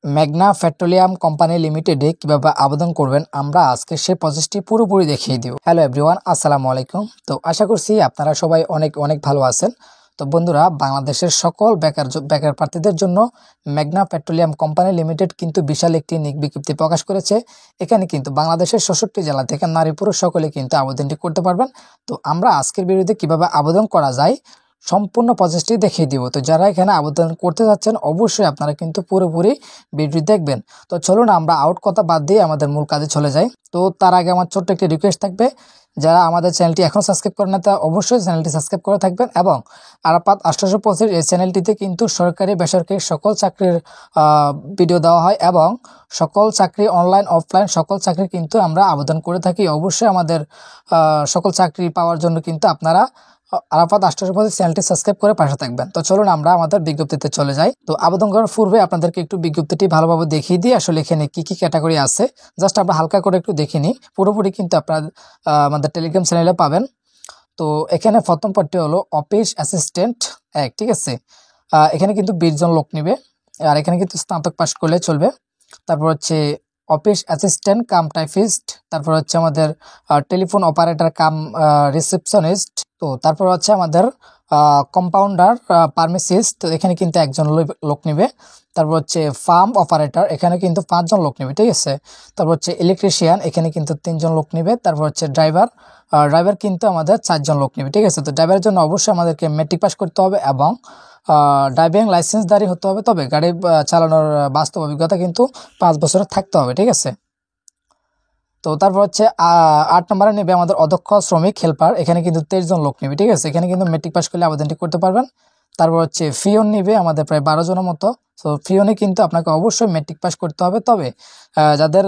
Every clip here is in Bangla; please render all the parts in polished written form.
মেঘনা পেট্রোলিয়াম কোম্পানি লিমিটেডে কিভাবে আবেদন করবেন আমরা আজকে সেই প্রসেসটি পুরোপুরি দেখিয়ে দিব। হ্যালো এভরিওয়ান, আসসালামু আলাইকুম। তো আশা করছি আপনারা সবাই অনেক অনেক ভালো আছেন। তো বন্ধুরা, বাংলাদেশের সকল বেকার প্রার্থীদের জন্য মেঘনা পেট্রোলিয়াম কোম্পানি লিমিটেড কিন্তু বিশাল একটি নিয়োগ বিজ্ঞপ্তি প্রকাশ করেছে। এখানে কিন্তু বাংলাদেশের 66 জেলা থেকে নারী পুরুষ সকলে কিন্তু আবেদনটি করতে পারবেন। তো আমরা আজকের ভিডিওতে কিভাবে আবেদন করা যায় সম্পূর্ণ প্রসেসটি দেখিয়ে দিব। তো যারা এখানে আবেদন করতে যাচ্ছেন অবশ্যই আপনারা কিন্তু পুরোপুরি ভিডিও দেখবেন। তো চলুন আমরা আউট কথা বাদ দিয়ে আমাদের মূল কাজে চলে যাই। তো তার আগে আমার ছোট্ট একটি রিকোয়েস্ট থাকবে, যারা আমাদের চ্যানেলটি এখনও সাবস্ক্রাইব করেন না তা অবশ্যই চ্যানেলটি সাবস্ক্রাইব করে থাকবেন। এবং আরাফাত 1825 এই চ্যানেলটিতে কিন্তু সরকারি বেসরকারি সকল চাকরির ভিডিও দেওয়া হয় এবং সকল চাকরি অনলাইন অফলাইন সকল চাকরি কিন্তু আমরা আবেদন করে থাকি। অবশ্যই আমাদের সকল চাকরি পাওয়ার জন্য কিন্তু আপনারা আরাফাত 1825 চ্যানেলটি সাবস্ক্রাইব করে পাশে থাকবেন। তো চলুন আমরা আমাদের বিজ্ঞপ্তিতে চলে যাই। তো আবেদন করার পূর্বে আপনাদেরকে একটু বিজ্ঞপ্তিটি ভালোভাবে দেখিয়ে দিই আসলে এখানে কি কি ক্যাটাগরি আছে। জাস্ট আমরা হালকা করে একটু দেখে নিই, পুরোপুরি কিন্তু আপনারা আমাদের টেলিগ্রাম চ্যানেলে পাবেন। তো এখানে প্রথম পদটি হলো অফিস অ্যাসিস্ট্যান্ট 1, ঠিক আছে। এখানে কিন্তু 20 জন লোক নেবে, আর এখানে কিন্তু স্নাতক পাশ করলে চলবে। তারপর হচ্ছে অফিস অ্যাসিস্ট্যান্ট কাম টাইপিস্ট, তারপর হচ্ছে আমাদের টেলিফোন অপারেটর কাম রিসেপশনিস্ট। তো তারপর হচ্ছে আমাদের কম্পাউন্ডার ফার্মাসিস্ট, তো এখানে কিন্তু একজন লোক নেবে। তারপর হচ্ছে ফার্ম অপারেটর, এখানে কিন্তু 5 জন লোক নেবে, ঠিক আছে। তারপর হচ্ছে ইলেকট্রিশিয়ান, এখানে কিন্তু 3 জন লোক নেবে। তারপর হচ্ছে ড্রাইভার কিন্তু আমাদের 4 জন লোক নেবে, ঠিক আছে। তো ড্রাইভারের জন্য অবশ্যই আমাদেরকে মেট্রিক পাস করতে হবে এবং ড্রাইভিং লাইসেন্সধারী হতে হবে, তবে গাড়ি চালানোর বাস্তব অভিজ্ঞতা কিন্তু 5 বছরের থাকতে হবে, ঠিক আছে। তো তারপর হচ্ছে 8 নম্বরে নেবে আমাদের অদক্ষ শ্রমিক হেল্পার, এখানে কিন্তু 23 জন লোক নেবে, ঠিক আছে। এখানে কিন্তু মেট্রিক পাস করলে আবেদনটি করতে পারবেন। তারপর হচ্ছে ফিওন নেবে আমাদের প্রায় 12 জনের মতো। তো ফিওনে কিন্তু আপনাকে অবশ্যই মেট্রিক পাস করতে হবে, তবে যাদের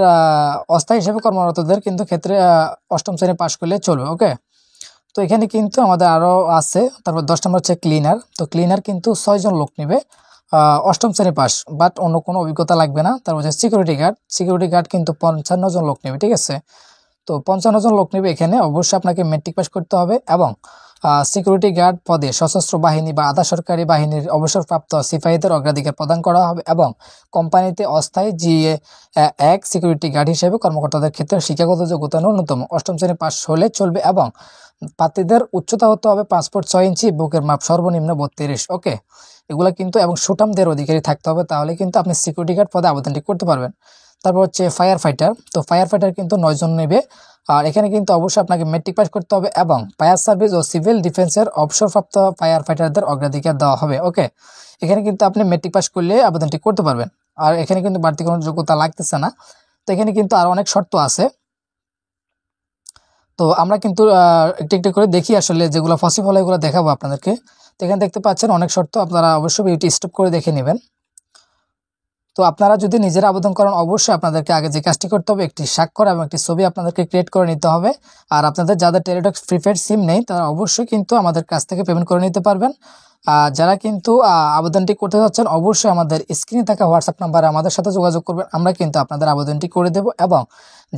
অস্থায়ী হিসেবে কর্মরতদের কিন্তু ক্ষেত্রে 8ম শ্রেণী পাস করলে চলবে, ওকে। তো এখানে কিন্তু আমাদের আরও আছে। তারপর 10 নম্বর হচ্ছে ক্লিনার, তো ক্লিনার কিন্তু 6 জন লোক নেবে, 8ম শ্রেণী পাস, বাট অন্য কোনো অভিজ্ঞতা লাগবে না। তারপর হচ্ছে সিকিউরিটি গার্ড কিন্তু 55 জন লোক নেবে, ঠিক আছে। তো 55 জন লোক নেবে, এখানে অবশ্যই আপনাকে মেট্রিক পাস করতে হবে এবং সিকিউরিটি গার্ড পদে সশস্ত্র বাহিনী বা আধা সরকারি বাহিনীর অবসরপ্রাপ্ত সিপাহীদের অগ্রাধিকার প্রদান করা হবে এবং কোম্পানিতে অস্থায়ী GA1 সিকিউরিটি গার্ড হিসেবে কর্মকর্তাদের ক্ষেত্রে শিক্ষাগত যোগ্যতা ন্যূনতম 8ম শ্রেণী পাস হলে চলবে এবং প্রার্থীদের উচ্চতা হতে হবে 5 ফুট 6 ইঞ্চি, বুকের মাপ সর্বনিম্ন 32, ওকে। এগুলো কিন্তু এবং সুঠামদের অধিকারী থাকতে হবে, তাহলে কিন্তু আপনি সিকিউরিটি গার্ড পদে আবেদনটি করতে পারবেন। তারপর হচ্ছে ফায়ার ফাইটার, তো ফায়ার ফাইটার কিন্তু 9 জন নেবে, আর এখানে কিন্তু অবশ্যই আপনাকে মেট্রিক পাস করতে হবে এবং ফায়ার সার্ভিস ও সিভিল ডিফেন্সের অবসরপ্রাপ্ত ফায়ার ফাইটারদের অগ্রাধিকার দেওয়া হবে, ওকে। এখানে কিন্তু আপনি মেট্রিক পাস করলে আবেদনটি করতে পারবেন, আর এখানে কিন্তু বাড়তি কোনো যোগ্যতা লাগতেছে না। তো এখানে কিন্তু আরও অনেক শর্ত আছে। তো আমরা কিন্তু একটু একটু করে দেখি আসলে যেগুলো পসিবল এগুলো দেখাবো আপনাদেরকে। তো এখানে দেখতে পাচ্ছেন অনেক শর্ত, আপনারা অবশ্যই ভিডিওটি স্টপ করে দেখে নেবেন। তো আপনারা যদি নিজেরা আবেদন করেন অবশ্যই আপনাদেরকে আগে যে কাজটি করতে হবে, একটি স্বাক্ষর এবং একটি ছবি আপনাদেরকে ক্রিয়েট করে নিতে হবে। আর আপনাদের যাদের টেলিটক প্রিপেড সিম নেই তারা অবশ্যই কিন্তু আমাদের কাছ থেকে পেমেন্ট করে নিতে পারবেন। যারা কিন্তু আবেদনটি করতে যাচ্ছেন অবশ্যই আমাদের স্ক্রিনে থাকা হোয়াটসঅ্যাপ নাম্বারে আমাদের সাথে যোগাযোগ করবেন, আমরা কিন্তু আপনাদের আবেদনটি করে দেব। এবং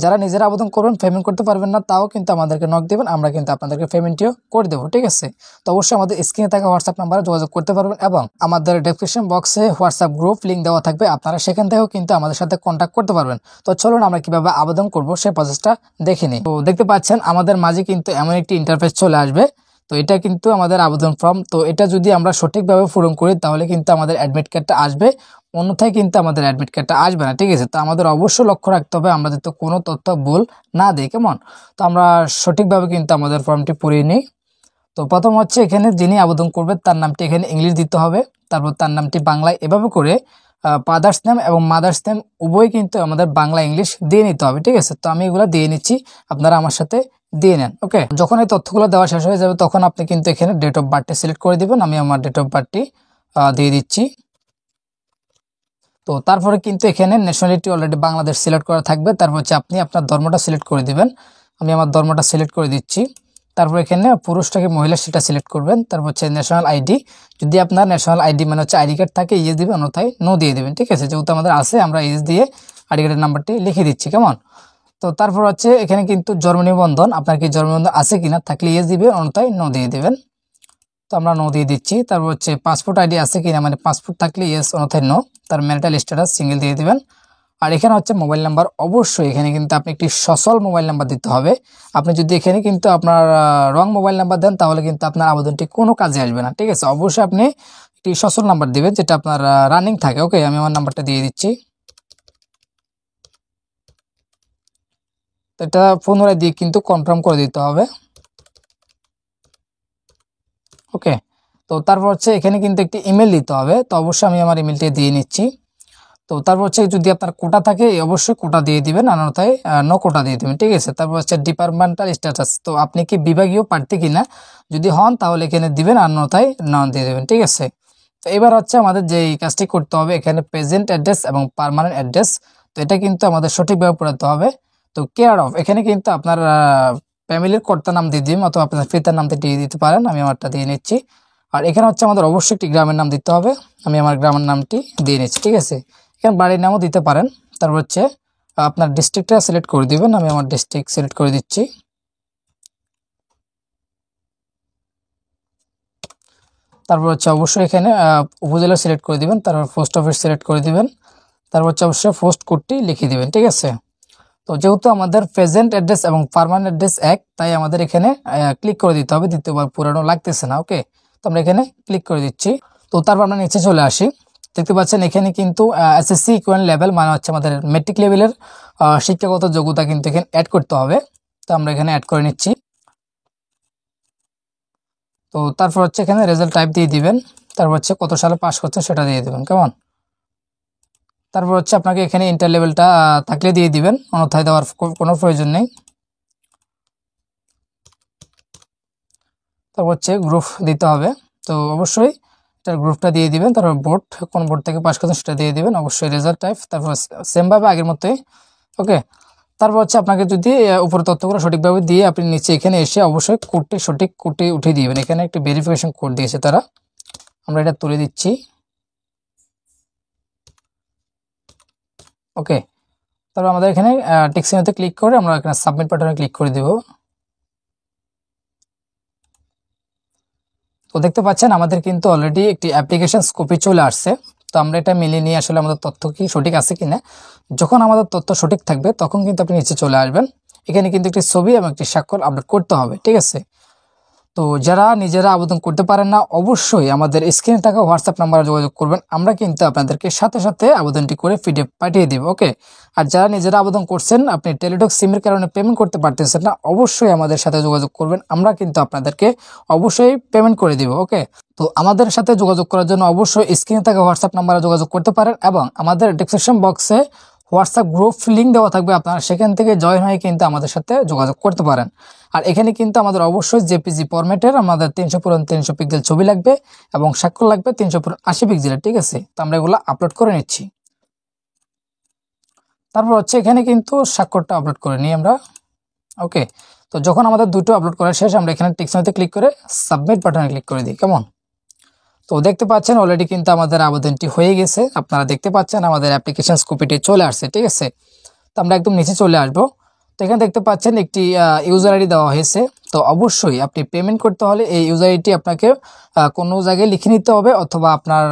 যারা নিজেরা আবেদন করবেন পেমেন্ট করতে পারবেন না তাও কিন্তু আমাদেরকে নক দেবেন, আমরা কিন্তু আপনাদেরকে পেমেন্টটিও করে দেবো, ঠিক আছে। তো অবশ্যই আমাদের স্ক্রিনে থাকা হোয়াটসঅ্যাপ নাম্বারে যোগাযোগ করতে পারবেন এবং আমাদের ডেসক্রিপশন বক্সে হোয়াটসঅ্যাপ গ্রুপ লিঙ্ক দেওয়া থাকবে, আপনারা সেখান থেকেও কিন্তু আমাদের সাথে কন্ট্যাক্ট করতে পারবেন। তো চলুন আমরা কিভাবে আবেদন করব সেই প্রসেসটা দেখে নিই। তো দেখতে পাচ্ছেন আমাদের মাঝে কিন্তু এমন একটি ইন্টারফেস চলে আসবে। তো এটা কিন্তু আমাদের আবেদন ফর্ম, তো এটা যদি আমরা সঠিকভাবে পূরণ করি তাহলে কিন্তু আমাদের অ্যাডমিট কার্ডটা আসবে, অন্যথায় কিন্তু আমাদের অ্যাডমিট কার্ডটা আসবে না, ঠিক আছে। তো আমাদের অবশ্যই লক্ষ্য রাখতে হবে আমরা যাতে কোনো তথ্য ভুল না দিই, কেমন। তো আমরা সঠিকভাবে কিন্তু আমাদের ফর্মটি পড়িয়ে নিই। তো প্রথম হচ্ছে এখানে যিনি আবেদন করবে তার নামটি এখানে ইংলিশ দিতে হবে, তারপর তার নামটি বাংলায়, এভাবে করে ফাদার্স নেম এবং মাদার্স নেম উভয় কিন্তু আমাদের বাংলা ইংলিশ দিয়ে নিতে হবে, ঠিক আছে। তো আমি এগুলো দিয়ে নিচ্ছি, আপনারা আমার সাথে দিয়ে নেন, ওকে। যখন এই তথ্যগুলো দেওয়া শেষ হয়ে যাবে তখন আপনি কিন্তু এখানে ডেট অফ বার্থটি সিলেক্ট করে দিবেন। আমি আমার ডেট অফ বার্থটি দিয়ে দিচ্ছি। তো তারপরে কিন্তু এখানে ন্যাশনালিটি অলরেডি বাংলাদেশ সিলেক্ট করা থাকবে, তারপর হচ্ছে আপনি আপনার ধর্মটা সিলেক্ট করে দিবেন। আমি আমার ধর্মটা সিলেক্ট করে দিচ্ছি। তারপর এখানে পুরুষটাকে মহিলা সেটা সিলেক্ট করবেন। তারপর হচ্ছে ন্যাশনাল আইডি, যদি আপনার ন্যাশনাল আইডি মানে হচ্ছে আইডি কার্ড থাকে ইয়েস দিবেন, অন্যথায় নো দিয়ে দেবেন, ঠিক আছে। যেহেতু আমাদের আছে আমরা ইয়েস দিয়ে আইডি কার্ডের নাম্বারটি লিখে দিচ্ছি, কেমন। তো তারপর হচ্ছে এখানে কিন্তু জন্ম নিবন্ধন, আপনার কি জন্ম নিবন্ধন আছে কিনা, থাকলে ইয়েস দিবেন, অন্যথায় নো দিয়ে দেবেন। তো আমরা নো দিয়ে দিচ্ছি। তারপর হচ্ছে পাসপোর্ট আইডি আছে কিনা, মানে পাসপোর্ট থাকলে ইয়েস, অন্যথায় নো। তার ম্যারিটাল স্ট্যাটাস সিঙ্গেল দিয়ে দিবেন। আর এখানে হচ্ছে মোবাইল নাম্বার, অবশ্যই এখানে কিন্তু আপনি একটি সচল মোবাইল নাম্বার দিতে হবে। আপনি যদি এখানে কিন্তু আপনার রং মোবাইল নাম্বার দেন তাহলে কিন্তু আপনার আবেদনটি কোনো কাজে আসবে না, ঠিক আছে। অবশ্যই আপনি একটি সচল নাম্বার দিবেন যেটা আপনার রানিং থাকে। ওকে, আমি আমার নাম্বারটা দিয়ে দিচ্ছি। তো এটা পুনরায় দিয়ে কিন্তু কনফার্ম করে দিতে হবে। ওকে, তো তারপর হচ্ছে এখানে কিন্তু একটি ইমেল দিতে হবে। তো অবশ্যই আমি আমার ইমেলটি দিয়ে নিচ্ছি। তো তারপর হচ্ছে যদি আপনার কোটা থাকে অবশ্যই কোটা দিয়ে দিবেন, অন্যথায় নো কোটা দিয়ে দিবেন, ঠিক আছে। তারপর হচ্ছে ডিপার্টমেন্টাল স্ট্যাটাস, তো আপনি কি বিভাগীয় প্রার্থী কিনা, যদি হন তাহলে এখানে দিবেন, অন্যথায় নন দিয়ে দেবেন, ঠিক আছে। তো এবার হচ্ছে আমাদের যে কাজটি করতে হবে, এখানে প্রেজেন্ট অ্যাড্রেস এবং পার্মানেন্ট অ্যাড্রেস, তো এটা কিন্তু আমাদের সঠিকভাবে পড়াতে হবে। তো কেয়ার অফ, এখানে কিন্তু আপনার ফ্যামিলির কর্তার নাম দিয়ে দিন অথবা আপনার পিতার নামটা দিয়ে দিতে পারেন, আমি আমারটা দিয়ে নিচ্ছি। আর এখানে হচ্ছে আমাদের অবশ্যই একটি গ্রামের নাম দিতে হবে, আমি আমার গ্রামের নামটি দিয়ে নিচ্ছি, ঠিক আছে। এখানে বাড়ির নামও দিতে পারেন। তারপর হচ্ছে আপনার ডিস্ট্রিক্টটা সিলেক্ট করে দিবেন, আমি আমার ডিস্ট্রিক্ট সিলেক্ট করে দিচ্ছি। তারপর হচ্ছে অবশ্যই এখানে উপজেলা সিলেক্ট করে দিবেন, তারপর পোস্ট অফিস সিলেক্ট করে দিবেন, তারপর হচ্ছে অবশ্যই পোস্ট কোডটি লিখে দিবেন, ঠিক আছে। তো যেহেতু আমাদের প্রেজেন্ট অ্যাড্রেস এবং পার্মানেন্ট অ্যাড্রেস এক, তাই আমাদের এখানে ক্লিক করে দিতে হবে, দ্বিতীয়বার পুরানো লাগতেছে না। ওকে, তো আমরা এখানে ক্লিক করে দিচ্ছি। তো তারপর আমরা নিচে চলে আসি। দেখতে পাচ্ছেন এখানে কিন্তু এসএসসি ইকুয়ালেন্ট লেভেল, মানে হচ্ছে আমাদের মেট্রিক লেভেলের শিক্ষাগত যোগ্যতা কিন্তু এখানে অ্যাড করতে হবে। তো আমরা এখানে অ্যাড করে নিচ্ছি। তো তারপর হচ্ছে এখানে রেজাল্ট টাইপ দিয়ে দিবেন, তারপর হচ্ছে কত সালে পাস করছেন সেটা দিয়ে দিবেন, কেমন। তারপর হচ্ছে আপনাকে এখানে ইন্টার লেভেলটা থাকলে দিয়ে দিবেন, অন্যথায় দেওয়ার কোনো প্রয়োজন নেই। তারপর হচ্ছে গ্রুপ দিতে হবে, তো অবশ্যই এটার গ্রুপটা দিয়ে দিবেন। তারপর বোর্ড, কোন বোর্ড থেকে পাস করছেন সেটা দিয়ে দিবেন, অবশ্যই রেজাল্ট টাইপ, তারপর সেমভাবে আগের মতোই। ওকে, তারপর হচ্ছে আপনাকে যদি উপরে তথ্যগুলো সঠিকভাবে দিয়ে আপনি নিচে এখানে এসে অবশ্যই কোডটি সঠিক কোডটি উঠিয়ে দিবেন। এখানে একটি ভেরিফিকেশন কোড দিয়েছে তারা, আমরা এটা তুলে দিচ্ছি। ওকে, তারপর আমাদের এখানে টেক্সিনোতে ক্লিক করে আমরা এখানে সাবমিট বাটনে ক্লিক করে দেব। তো দেখতে পাচ্ছেন আমাদের কিন্তু অলরেডি একটি অ্যাপ্লিকেশন কপি চলে আসছে। তো আমরা এটা মিলিয়ে নিয়ে আসলে আমাদের তথ্য কি সঠিক আছে কিনা, যখন আমাদের তথ্য সঠিক থাকবে তখন কিন্তু আপনি নিচে চলে আসবেন। এখানে কিন্তু একটি ছবি এবং একটি স্বাক্ষর আপলোড করতে হবে, ঠিক আছে। তো যারা নিজেরা আবেদন করতে পারেন না, অবশ্যই আমাদের স্ক্রিনে থাকা হোয়াটসঅ্যাপ নাম্বারে যোগাযোগ করবেন, আমরা কিন্তু আপনাদেরকে সাথে সাথে আবেদনটি করে পিডিএফ পাঠিয়ে দিব। ওকে, আর যারা নিজেরা আবেদন করছেন, আপনি টেলিটক সিমের কারণে পেমেন্ট করতে পারতেছেন না, অবশ্যই আমাদের সাথে যোগাযোগ করবেন, আমরা কিন্তু আপনাদেরকে অবশ্যই পেমেন্ট করে দিব। ওকে, তো আমাদের সাথে যোগাযোগ করার জন্য অবশ্যই স্ক্রিনে থাকা হোয়াটসঅ্যাপ নাম্বারে যোগাযোগ করতে পারেন, এবং আমাদের ডেসক্রিপশন বক্সে হোয়াটসঅ্যাপ গ্রুপ লিঙ্ক দেওয়া থাকবে, আপনারা সেখান থেকে জয়েন হয়ে কিন্তু আমাদের সাথে যোগাযোগ করতে পারেন। আর এখানে কিন্তু আমাদের অবশ্যই জেপিজি ফরম্যাটের আমাদের 300x300 পিক্সেল ছবি লাগবে এবং স্বাক্ষর লাগবে 380 পিক্সেলের, ঠিক আছে। তো আমরা এগুলো আপলোড করে নিচ্ছি। তারপর হচ্ছে এখানে কিন্তু স্বাক্ষরটা আপলোড করে নিই আমরা। ওকে, তো যখন আমাদের দুটো আপলোড করা শেষ, আমরা এখানে টেক্সটে ক্লিক করে সাবমিট বাটনে ক্লিক করে দিই, কেমন। তো দেখতে পাচ্ছেন অলরেডি কিন্তু আমাদের আবেদনটি হয়ে গেছে, আপনারা দেখতে পাচ্ছেন আমাদের অ্যাপ্লিকেশন কপিটি চলে আসছে, ঠিক আছে। তো আমরা একদম নিচে চলে আসবো। তো এখানে দেখতে পাচ্ছেন একটি ইউজার আইডি দেওয়া হয়েছে। তো অবশ্যই আপনি পেমেন্ট করতে হলে এই ইউজার আইডি আপনাকে কোনো জায়গায় লিখে নিতে হবে, অথবা আপনার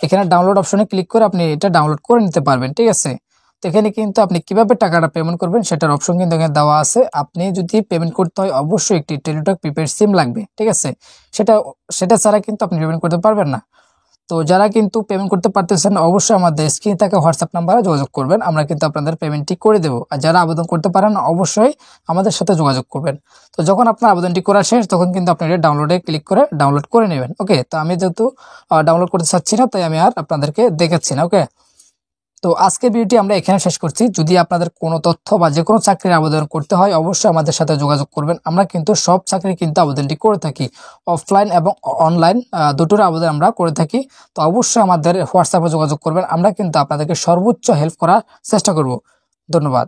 এখানে ডাউনলোড অপশনে ক্লিক করে আপনি এটা ডাউনলোড করে নিতে পারবেন, ঠিক আছে। তো এখানে কিন্তু আপনি কিভাবে টাকাটা পেমেন্ট করবেন সেটার অপশন কিন্তু এখানে দেওয়া আছে। আপনি যদি পেমেন্ট করতে হয় অবশ্যই একটি টেলিটক প্রিপেড সিম লাগবে, ঠিক আছে। সেটা সেটা ছাড়া কিন্তু আপনি পেমেন্ট করতে পারবেন না। তো যারা কিন্তু পেমেন্ট করতে পারতেছেন অবশ্যই আমাদের স্ক্রিনে থাকা হোয়াটসঅ্যাপ নাম্বারে যোগাযোগ করবেন, আমরা কিন্তু আপনাদের পেমেন্টটি করে দেবো। আর যারা আবেদন করতে পারেন অবশ্যই আমাদের সাথে যোগাযোগ করবেন। তো যখন আপনার আবেদনটি করা শেষ তখন কিন্তু আপনি এটা ডাউনলোডে ক্লিক করে ডাউনলোড করে নেবেন। ওকে, তো আমি যেহেতু ডাউনলোড করতে চাচ্ছি না, তাই আমি আর আপনাদেরকে দেখাচ্ছি না। ওকে, তো আজকের ভিডিওটি আমরা এখানে শেষ করছি। যদি আপনাদের কোনো তথ্য বা যে কোনো চাকরির আবেদন করতে হয় অবশ্যই আমাদের সাথে যোগাযোগ করবেন। আমরা কিন্তু সব চাকরি কিন্তু আবেদনটি করে থাকি, অফলাইন এবং অনলাইন দুটোর আবেদন আমরা করে থাকি। তো অবশ্যই আমাদের হোয়াটসঅ্যাপে যোগাযোগ করবেন, আমরা কিন্তু আপনাদেরকে সর্বোচ্চ হেল্প করার চেষ্টা করব। ধন্যবাদ।